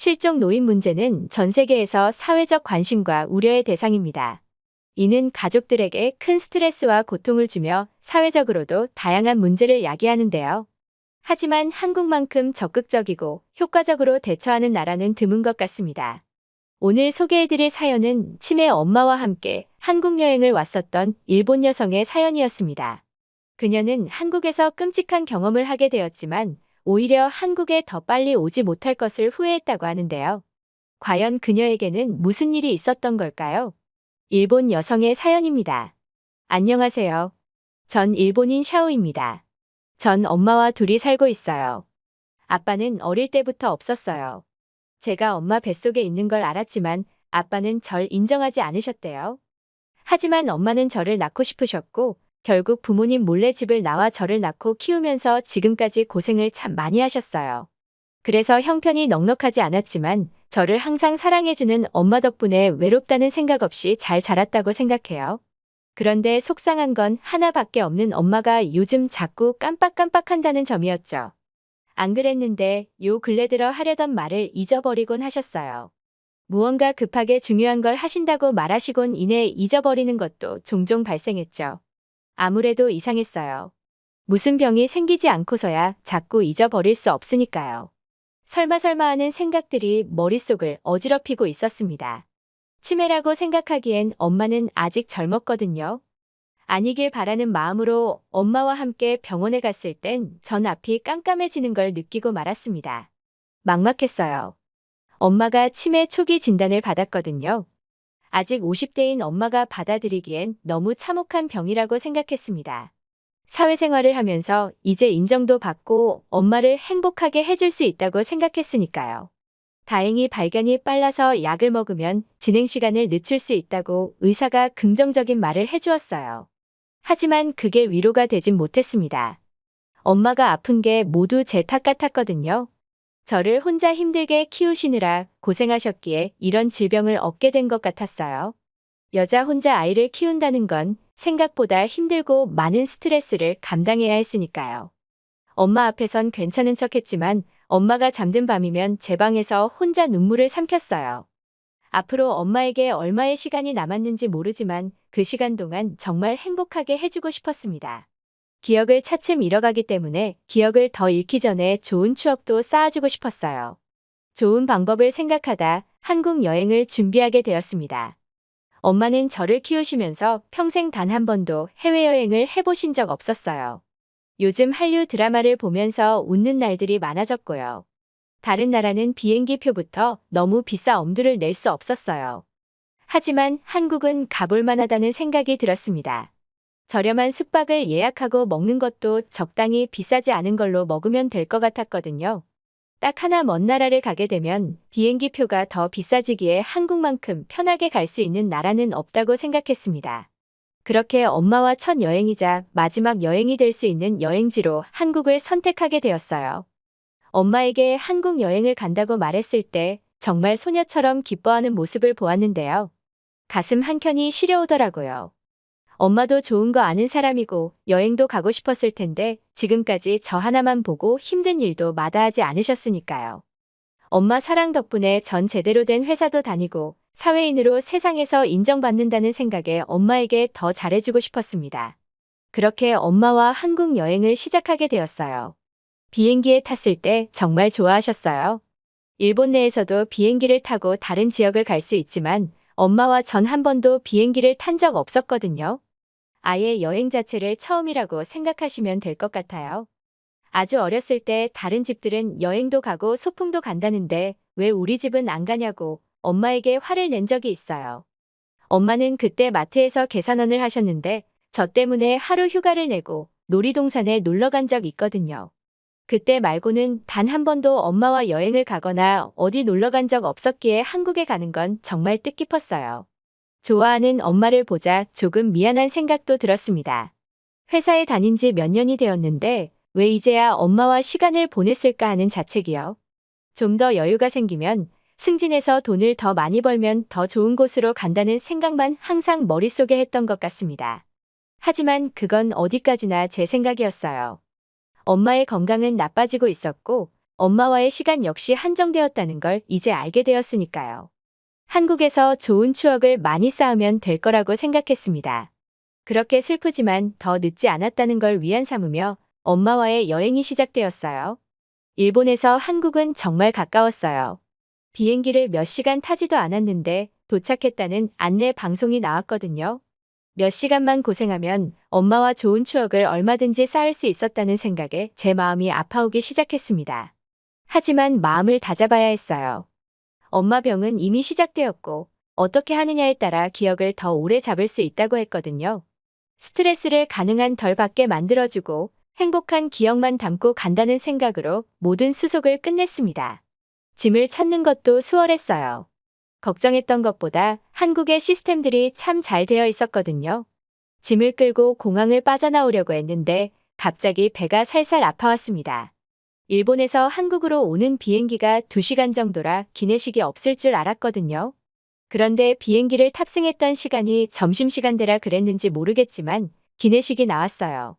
실종 노인 문제는 전 세계에서 사회적 관심과 우려의 대상입니다. 이는 가족들에게 큰 스트레스와 고통을 주며 사회적으로도 다양한 문제를 야기하는데요. 하지만 한국만큼 적극적이고 효과적으로 대처하는 나라는 드문 것 같습니다. 오늘 소개해드릴 사연은 치매 엄마와 함께 한국 여행을 왔었던 일본 여성의 사연이었습니다. 그녀는 한국에서 끔찍한 경험을 하게 되었지만 오히려 한국에 더 빨리 오지 못할 것을 후회했다고 하는데요. 과연 그녀에게는 무슨 일이 있었던 걸까요? 일본 여성의 사연입니다. 안녕하세요. 전 일본인 샤오입니다. 전 엄마와 둘이 살고 있어요. 아빠는 어릴 때부터 없었어요. 제가 엄마 뱃속에 있는 걸 알았지만 아빠는 절 인정하지 않으셨대요. 하지만 엄마는 저를 낳고 싶으셨고 결국 부모님 몰래 집을 나와 저를 낳고 키우면서 지금까지 고생을 참 많이 하셨어요. 그래서 형편이 넉넉하지 않았지만 저를 항상 사랑해주는 엄마 덕분에 외롭다는 생각 없이 잘 자랐다고 생각해요. 그런데 속상한 건 하나밖에 없는 엄마가 요즘 자꾸 깜빡깜빡한다는 점이었죠. 안 그랬는데 요 근래 들어 하려던 말을 잊어버리곤 하셨어요. 무언가 급하게 중요한 걸 하신다고 말하시곤 이내 잊어버리는 것도 종종 발생했죠. 아무래도 이상했어요. 무슨 병이 생기지 않고서야 자꾸 잊어버릴 수 없으니까요. 설마 하는 생각들이 머릿속을 어지럽히고 있었습니다. 치매라고 생각하기엔 엄마는 아직 젊었거든요. 아니길 바라는 마음으로 엄마와 함께 병원에 갔을 땐 전 앞이 깜깜해지는 걸 느끼고 말았습니다. 막막했어요. 엄마가 치매 초기 진단을 받았거든요. 아직 50대인 엄마가 받아들이기엔 너무 참혹한 병이라고 생각했습니다. 사회생활을 하면서 이제 인정도 받고 엄마를 행복하게 해줄 수 있다고 생각했으니까요. 다행히 발견이 빨라서 약을 먹으면 진행 시간을 늦출 수 있다고 의사가 긍정적인 말을 해주었어요. 하지만 그게 위로가 되진 못했습니다. 엄마가 아픈 게 모두 제 탓 같았거든요. 저를 혼자 힘들게 키우시느라 고생하셨기에 이런 질병을 얻게 된 것 같았어요. 여자 혼자 아이를 키운다는 건 생각보다 힘들고 많은 스트레스를 감당해야 했으니까요. 엄마 앞에선 괜찮은 척 했지만 엄마가 잠든 밤이면 제 방에서 혼자 눈물을 삼켰어요. 앞으로 엄마에게 얼마의 시간이 남았는지 모르지만 그 시간 동안 정말 행복하게 해주고 싶었습니다. 기억을 차츰 잃어가기 때문에 기억을 더 잃기 전에 좋은 추억도 쌓아주고 싶었어요. 좋은 방법을 생각하다 한국 여행을 준비하게 되었습니다. 엄마는 저를 키우시면서 평생 단 한 번도 해외여행을 해보신 적 없었어요. 요즘 한류 드라마를 보면서 웃는 날들이 많아졌고요. 다른 나라는 비행기 표부터 너무 비싸 엄두를 낼 수 없었어요. 하지만 한국은 가볼 만하다는 생각이 들었습니다. 저렴한 숙박을 예약하고 먹는 것도 적당히 비싸지 않은 걸로 먹으면 될 것 같았거든요. 딱 하나 먼 나라를 가게 되면 비행기 표가 더 비싸지기에 한국만큼 편하게 갈 수 있는 나라는 없다고 생각했습니다. 그렇게 엄마와 첫 여행이자 마지막 여행이 될 수 있는 여행지로 한국을 선택하게 되었어요. 엄마에게 한국 여행을 간다고 말했을 때 정말 소녀처럼 기뻐하는 모습을 보았는데요. 가슴 한켠이 시려오더라고요. 엄마도 좋은 거 아는 사람이고 여행도 가고 싶었을 텐데 지금까지 저 하나만 보고 힘든 일도 마다하지 않으셨으니까요. 엄마 사랑 덕분에 전 제대로 된 회사도 다니고 사회인으로 세상에서 인정받는다는 생각에 엄마에게 더 잘해주고 싶었습니다. 그렇게 엄마와 한국 여행을 시작하게 되었어요. 비행기에 탔을 때 정말 좋아하셨어요. 일본 내에서도 비행기를 타고 다른 지역을 갈 수 있지만 엄마와 전 한 번도 비행기를 탄 적 없었거든요. 아예 여행 자체를 처음이라고 생각하시면 될 것 같아요. 아주 어렸을 때 다른 집들은 여행도 가고 소풍도 간다는데 왜 우리 집은 안 가냐고 엄마에게 화를 낸 적이 있어요. 엄마는 그때 마트에서 계산원을 하셨는데 저 때문에 하루 휴가를 내고 놀이동산에 놀러 간 적 있거든요. 그때 말고는 단 한 번도 엄마와 여행을 가거나 어디 놀러 간 적 없었기에 한국에 가는 건 정말 뜻깊었어요. 좋아하는 엄마를 보자 조금 미안한 생각도 들었습니다. 회사에 다닌 지 몇 년이 되었는데 왜 이제야 엄마와 시간을 보냈을까 하는 자책이요. 좀 더 여유가 생기면 승진해서 돈을 더 많이 벌면 더 좋은 곳으로 간다는 생각만 항상 머릿속에 했던 것 같습니다. 하지만 그건 어디까지나 제 생각이었어요. 엄마의 건강은 나빠지고 있었고 엄마와의 시간 역시 한정되었다는 걸 이제 알게 되었으니까요. 한국에서 좋은 추억을 많이 쌓으면 될 거라고 생각했습니다. 그렇게 슬프지만 더 늦지 않았다는 걸 위안 삼으며 엄마와의 여행이 시작되었어요. 일본에서 한국은 정말 가까웠어요. 비행기를 몇 시간 타지도 않았는데 도착했다는 안내 방송이 나왔거든요. 몇 시간만 고생하면 엄마와 좋은 추억을 얼마든지 쌓을 수 있었다는 생각에 제 마음이 아파오기 시작했습니다. 하지만 마음을 다잡아야 했어요. 엄마 병은 이미 시작되었고 어떻게 하느냐에 따라 기억을 더 오래 잡을 수 있다고 했거든요. 스트레스를 가능한 덜 받게 만들어주고 행복한 기억만 담고 간다는 생각으로 모든 수속을 끝냈습니다. 짐을 찾는 것도 수월했어요. 걱정했던 것보다 한국의 시스템들이 참 잘 되어 있었거든요. 짐을 끌고 공항을 빠져나오려고 했는데 갑자기 배가 살살 아파왔습니다. 일본에서 한국으로 오는 비행기가 2시간 정도라 기내식이 없을 줄 알았거든요. 그런데 비행기를 탑승했던 시간이 점심시간대라 그랬는지 모르겠지만 기내식이 나왔어요.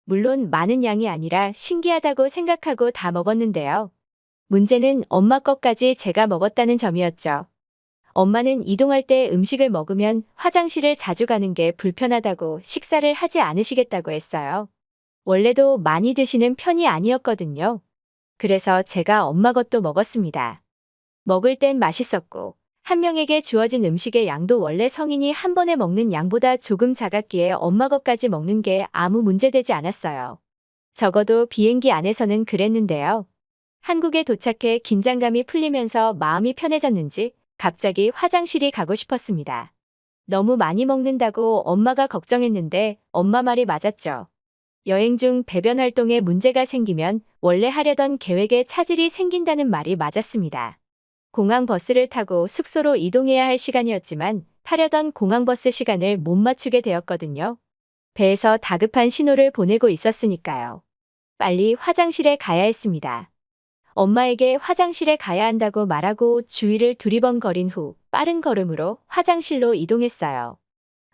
물론 많은 양이 아니라 신기하다고 생각하고 다 먹었는데요. 문제는 엄마 것까지 제가 먹었다는 점이었죠. 엄마는 이동할 때 음식을 먹으면 화장실을 자주 가는 게 불편하다고 식사를 하지 않으시겠다고 했어요. 원래도 많이 드시는 편이 아니었거든요. 그래서 제가 엄마 것도 먹었습니다. 먹을 땐 맛있었고 한 명에게 주어진 음식의 양도 원래 성인이 한 번에 먹는 양보다 조금 작았기에 엄마 것까지 먹는 게 아무 문제되지 않았어요. 적어도 비행기 안에서는 그랬는데요. 한국에 도착해 긴장감이 풀리면서 마음이 편해졌는지 갑자기 화장실이 가고 싶었습니다. 너무 많이 먹는다고 엄마가 걱정했는데 엄마 말이 맞았죠. 여행 중 배변 활동에 문제가 생기면 원래 하려던 계획에 차질이 생긴다는 말이 맞았습니다. 공항 버스를 타고 숙소로 이동해야 할 시간이었지만 타려던 공항버스 시간을 못 맞추게 되었거든요. 배에서 다급한 신호를 보내고 있었으니까요. 빨리 화장실에 가야 했습니다. 엄마에게 화장실에 가야 한다고 말하고 주위를 두리번거린 후 빠른 걸음으로 화장실로 이동했어요.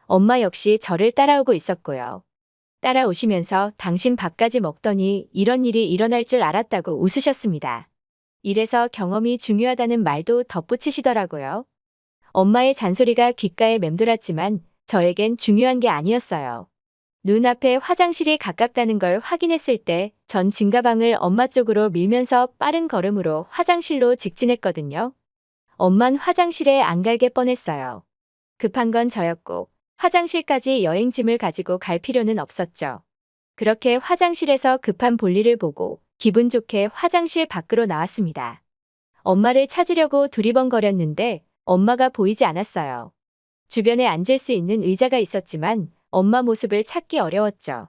엄마 역시 저를 따라오고 있었고요. 따라오시면서 당신 밥까지 먹더니 이런 일이 일어날 줄 알았다고 웃으셨습니다. 이래서 경험이 중요하다는 말도 덧붙이시더라고요. 엄마의 잔소리가 귓가에 맴돌았지만 저에겐 중요한 게 아니었어요. 눈앞에 화장실이 가깝다는 걸 확인했을 때 전 짐가방을 엄마 쪽으로 밀면서 빠른 걸음으로 화장실로 직진했거든요. 엄만 화장실에 안 갈게 뻔했어요. 급한 건 저였고 화장실까지 여행짐을 가지고 갈 필요는 없었죠. 그렇게 화장실에서 급한 볼일을 보고 기분 좋게 화장실 밖으로 나왔습니다. 엄마를 찾으려고 두리번거렸는데 엄마가 보이지 않았어요. 주변에 앉을 수 있는 의자가 있었지만 엄마 모습을 찾기 어려웠죠.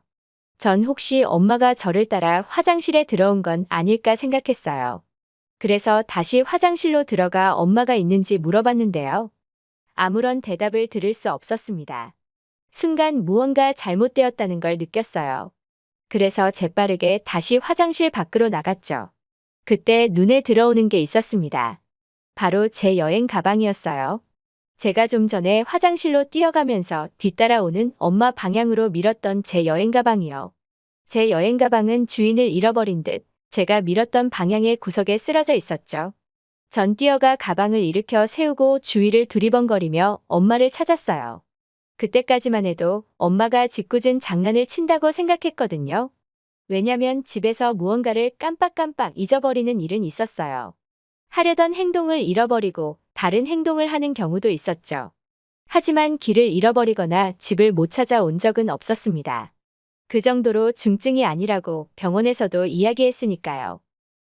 전 혹시 엄마가 저를 따라 화장실에 들어온 건 아닐까 생각했어요. 그래서 다시 화장실로 들어가 엄마가 있는지 물어봤는데요. 아무런 대답을 들을 수 없었습니다. 순간 무언가 잘못되었다는 걸 느꼈어요. 그래서 재빠르게 다시 화장실 밖으로 나갔죠. 그때 눈에 들어오는 게 있었습니다. 바로 제 여행 가방이었어요. 제가 좀 전에 화장실로 뛰어가면서 뒤따라오는 엄마 방향으로 밀었던 제 여행 가방이요. 제 여행 가방은 주인을 잃어버린 듯 제가 밀었던 방향의 구석에 쓰러져 있었죠. 전 뛰어가 가방을 일으켜 세우고 주위를 두리번거리며 엄마를 찾았어요. 그때까지만 해도 엄마가 짓궂은 장난을 친다고 생각했거든요. 왜냐면 집에서 무언가를 깜빡깜빡 잊어버리는 일은 있었어요. 하려던 행동을 잃어버리고 다른 행동을 하는 경우도 있었죠. 하지만 길을 잃어버리거나 집을 못 찾아온 적은 없었습니다. 그 정도로 중증이 아니라고 병원에서도 이야기했으니까요.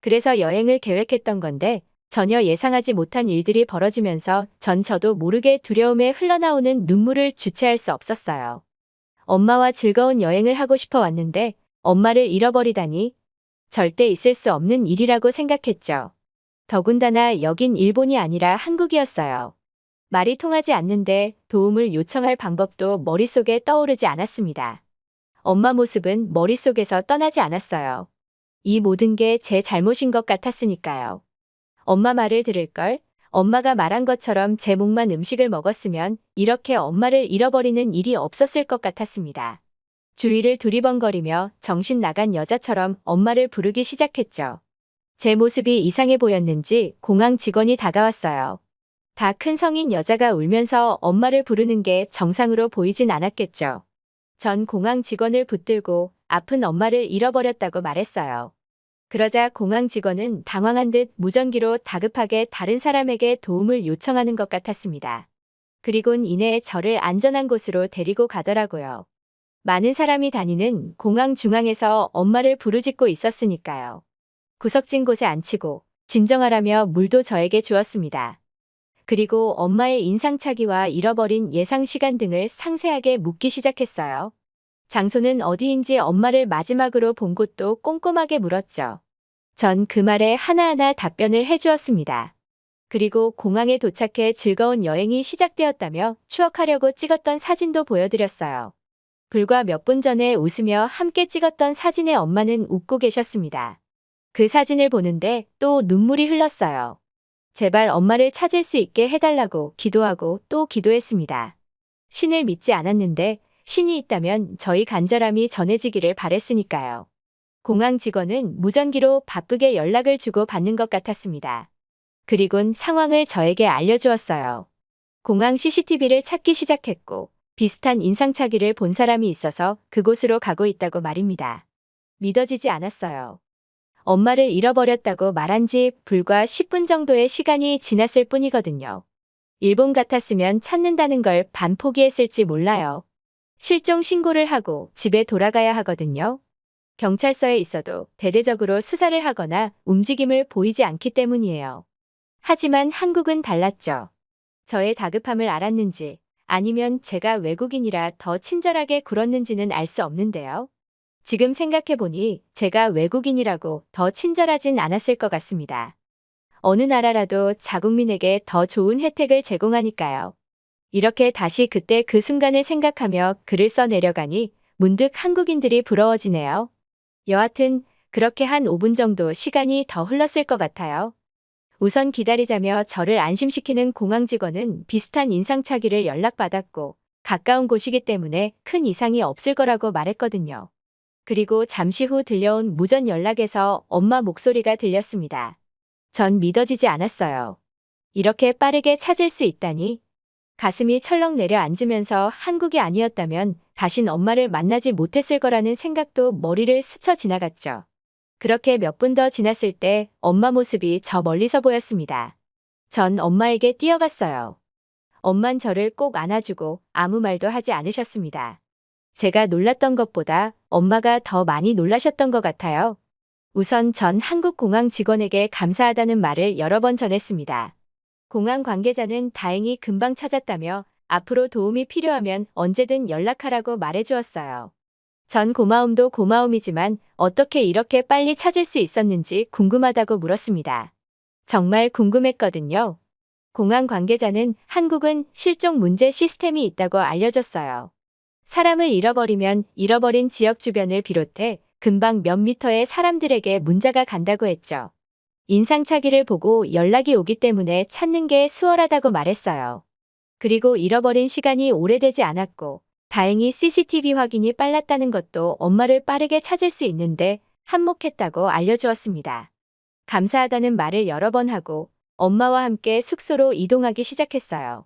그래서 여행을 계획했던 건데 전혀 예상하지 못한 일들이 벌어지면서 저도 모르게 두려움에 흘러나오는 눈물을 주체할 수 없었어요. 엄마와 즐거운 여행을 하고 싶어 왔는데 엄마를 잃어버리다니 절대 있을 수 없는 일이라고 생각했죠. 더군다나 여긴 일본이 아니라 한국이었어요. 말이 통하지 않는데 도움을 요청할 방법도 머릿속에 떠오르지 않았습니다. 엄마 모습은 머릿속에서 떠나지 않았어요. 이 모든 게 제 잘못인 것 같았으니까요. 엄마 말을 들을걸, 엄마가 말한 것처럼 제 목만 음식을 먹었으면 이렇게 엄마를 잃어버리는 일이 없었을 것 같았습니다. 주위를 두리번거리며 정신 나간 여자처럼 엄마를 부르기 시작했죠. 제 모습이 이상해 보였는지 공항 직원이 다가왔어요. 다 큰 성인 여자가 울면서 엄마를 부르는 게 정상으로 보이진 않았겠죠. 전 공항 직원을 붙들고 아픈 엄마를 잃어버렸다고 말했어요. 그러자 공항 직원은 당황한 듯 무전기로 다급하게 다른 사람에게 도움을 요청하는 것 같았습니다. 그리곤 이내 저를 안전한 곳으로 데리고 가더라고요. 많은 사람이 다니는 공항 중앙에서 엄마를 부르짖고 있었으니까요. 구석진 곳에 앉히고 진정하라며 물도 저에게 주었습니다. 그리고 엄마의 인상착의와 잃어버린 예상 시간 등을 상세하게 묻기 시작했어요. 장소는 어디인지 엄마를 마지막으로 본 곳도 꼼꼼하게 물었죠. 전 그 말에 하나하나 답변을 해주었습니다. 그리고 공항에 도착해 즐거운 여행이 시작되었다며 추억하려고 찍었던 사진도 보여드렸어요. 불과 몇 분 전에 웃으며 함께 찍었던 사진의 엄마는 웃고 계셨습니다. 그 사진을 보는데 또 눈물이 흘렀어요. 제발 엄마를 찾을 수 있게 해달라고 기도하고 또 기도했습니다. 신을 믿지 않았는데 신이 있다면 저희 간절함이 전해지기를 바랬으니까요. 공항 직원은 무전기로 바쁘게 연락을 주고 받는 것 같았습니다. 그리곤 상황을 저에게 알려주었어요. 공항 CCTV를 찾기 시작했고 비슷한 인상착의를 본 사람이 있어서 그곳으로 가고 있다고 말입니다. 믿어지지 않았어요. 엄마를 잃어버렸다고 말한 지 불과 10분 정도의 시간이 지났을 뿐이거든요. 일본 같았으면 찾는다는 걸 반 포기했을지 몰라요. 실종 신고를 하고 집에 돌아가야 하거든요. 경찰서에 있어도 대대적으로 수사를 하거나 움직임을 보이지 않기 때문이에요. 하지만 한국은 달랐죠. 저의 다급함을 알았는지 아니면 제가 외국인이라 더 친절하게 굴었는지는 알 수 없는데요. 지금 생각해보니 제가 외국인이라고 더 친절하진 않았을 것 같습니다. 어느 나라라도 자국민에게 더 좋은 혜택을 제공하니까요. 이렇게 다시 그때 그 순간을 생각하며 글을 써 내려가니 문득 한국인들이 부러워지네요. 여하튼 그렇게 한 5분 정도 시간이 더 흘렀을 것 같아요. 우선 기다리자며 저를 안심시키는 공항 직원은 비슷한 인상착의를 연락받았고 가까운 곳이기 때문에 큰 이상이 없을 거라고 말했거든요. 그리고 잠시 후 들려온 무전 연락에서 엄마 목소리가 들렸습니다. 전 믿어지지 않았어요. 이렇게 빠르게 찾을 수 있다니. 가슴이 철렁 내려앉으면서 한국이 아니었다면 다신 엄마를 만나지 못했을 거라는 생각도 머리를 스쳐 지나갔죠. 그렇게 몇 분 더 지났을 때 엄마 모습이 저 멀리서 보였습니다. 전 엄마에게 뛰어갔어요. 엄만 저를 꼭 안아주고 아무 말도 하지 않으셨습니다. 제가 놀랐던 것보다 엄마가 더 많이 놀라셨던 것 같아요. 우선 전 한국 공항 직원에게 감사하다는 말을 여러 번 전했습니다. 공항 관계자는 다행히 금방 찾았다며 앞으로 도움이 필요하면 언제든 연락하라고 말해주었어요. 전 고마움도 고마움이지만 어떻게 이렇게 빨리 찾을 수 있었는지 궁금하다고 물었습니다. 정말 궁금했거든요. 공항 관계자는 한국은 실종 문제 시스템이 있다고 알려줬어요. 사람을 잃어버리면 잃어버린 지역 주변을 비롯해 금방 몇 미터의 사람들에게 문자가 간다고 했죠. 인상착의를 보고 연락이 오기 때문에 찾는 게 수월하다고 말했어요. 그리고 잃어버린 시간이 오래되지 않았고 다행히 CCTV 확인이 빨랐다는 것도 엄마를 빠르게 찾을 수 있는데 한몫했다고 알려주었습니다. 감사하다는 말을 여러 번 하고 엄마와 함께 숙소로 이동하기 시작했어요.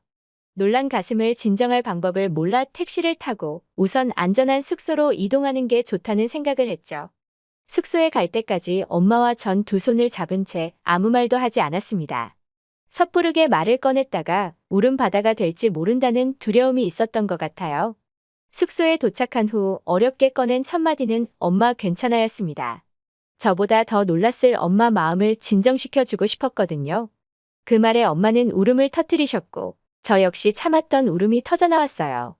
놀란 가슴을 진정할 방법을 몰라 택시를 타고 우선 안전한 숙소로 이동하는 게 좋다는 생각을 했죠. 숙소에 갈 때까지 엄마와 전 두 손을 잡은 채 아무 말도 하지 않았습니다. 섣부르게 말을 꺼냈다가 울음 바다가 될지 모른다는 두려움이 있었던 것 같아요. 숙소에 도착한 후 어렵게 꺼낸 첫 마디는 엄마 괜찮아였습니다. 저보다 더 놀랐을 엄마 마음을 진정시켜주고 싶었거든요. 그 말에 엄마는 울음을 터뜨리셨고 저 역시 참았던 울음이 터져나왔어요.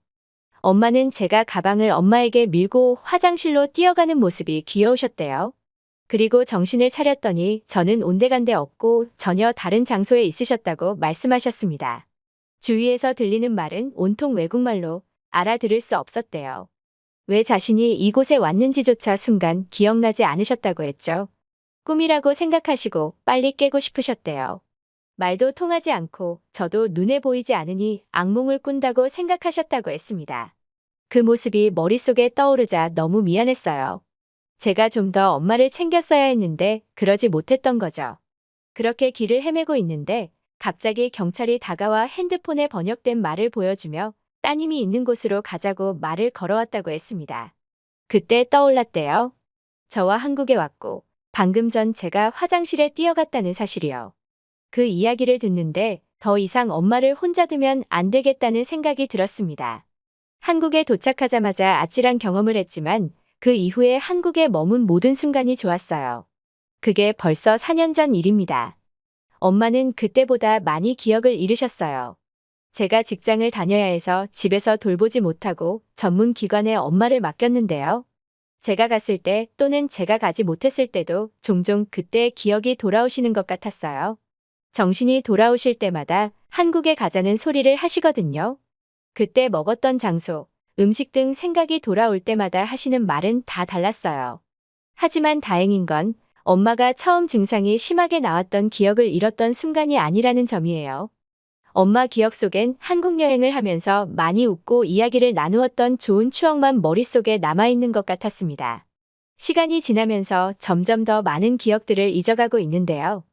엄마는 제가 가방을 엄마에게 밀고 화장실로 뛰어가는 모습이 귀여우셨대요. 그리고 정신을 차렸더니 저는 온데간데 없고 전혀 다른 장소에 있으셨다고 말씀하셨습니다. 주위에서 들리는 말은 온통 외국말로 알아들을 수 없었대요. 왜 자신이 이곳에 왔는지조차 순간 기억나지 않으셨다고 했죠. 꿈이라고 생각하시고 빨리 깨고 싶으셨대요. 말도 통하지 않고 저도 눈에 보이지 않으니 악몽을 꾼다고 생각하셨다고 했습니다. 그 모습이 머릿속에 떠오르자 너무 미안했어요. 제가 좀 더 엄마를 챙겼어야 했는데 그러지 못했던 거죠. 그렇게 길을 헤매고 있는데 갑자기 경찰이 다가와 핸드폰에 번역된 말을 보여주며 따님이 있는 곳으로 가자고 말을 걸어왔다고 했습니다. 그때 떠올랐대요. 저와 한국에 왔고 방금 전 제가 화장실에 뛰어갔다는 사실이요. 그 이야기를 듣는데 더 이상 엄마를 혼자 두면 안 되겠다는 생각이 들었습니다. 한국에 도착하자마자 아찔한 경험을 했지만 그 이후에 한국에 머문 모든 순간이 좋았어요. 그게 벌써 4년 전 일입니다. 엄마는 그때보다 많이 기억을 잃으셨어요. 제가 직장을 다녀야 해서 집에서 돌보지 못하고 전문 기관에 엄마를 맡겼는데요. 제가 갔을 때 또는 제가 가지 못했을 때도 종종 그때의 기억이 돌아오시는 것 같았어요. 정신이 돌아오실 때마다 한국에 가자는 소리를 하시거든요. 그때 먹었던 장소, 음식 등 생각이 돌아올 때마다 하시는 말은 다 달랐어요. 하지만 다행인 건 엄마가 처음 증상이 심하게 나왔던 기억을 잃었던 순간이 아니라는 점이에요. 엄마 기억 속엔 한국 여행을 하면서 많이 웃고 이야기를 나누었던 좋은 추억만 머릿속에 남아있는 것 같았습니다. 시간이 지나면서 점점 더 많은 기억들을 잊어가고 있는데요.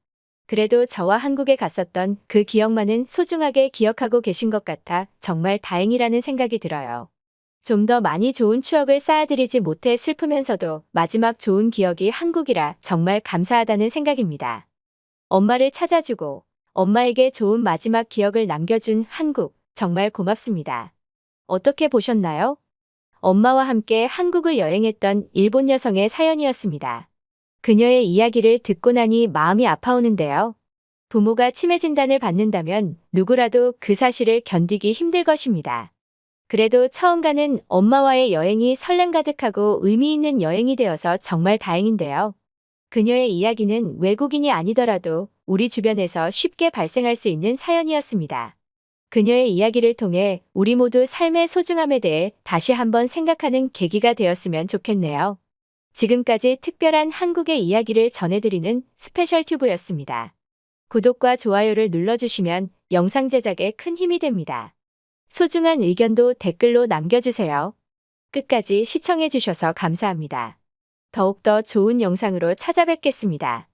그래도 저와 한국에 갔었던 그 기억만은 소중하게 기억하고 계신 것 같아 정말 다행이라는 생각이 들어요. 좀 더 많이 좋은 추억을 쌓아드리지 못해 슬프면서도 마지막 좋은 기억이 한국이라 정말 감사하다는 생각입니다. 엄마를 찾아주고 엄마에게 좋은 마지막 기억을 남겨준 한국, 정말 고맙습니다. 어떻게 보셨나요? 엄마와 함께 한국을 여행했던 일본 여성의 사연이었습니다. 그녀의 이야기를 듣고 나니 마음이 아파오는데요. 부모가 치매 진단을 받는다면 누구라도 그 사실을 견디기 힘들 것입니다. 그래도 처음 가는 엄마와의 여행이 설렘 가득하고 의미 있는 여행이 되어서 정말 다행인데요. 그녀의 이야기는 외국인이 아니더라도 우리 주변에서 쉽게 발생할 수 있는 사연이었습니다. 그녀의 이야기를 통해 우리 모두 삶의 소중함에 대해 다시 한번 생각하는 계기가 되었으면 좋겠네요. 지금까지 특별한 한국의 이야기를 전해드리는 스페셜 튜브였습니다. 구독과 좋아요를 눌러주시면 영상 제작에 큰 힘이 됩니다. 소중한 의견도 댓글로 남겨주세요. 끝까지 시청해주셔서 감사합니다. 더욱더 좋은 영상으로 찾아뵙겠습니다.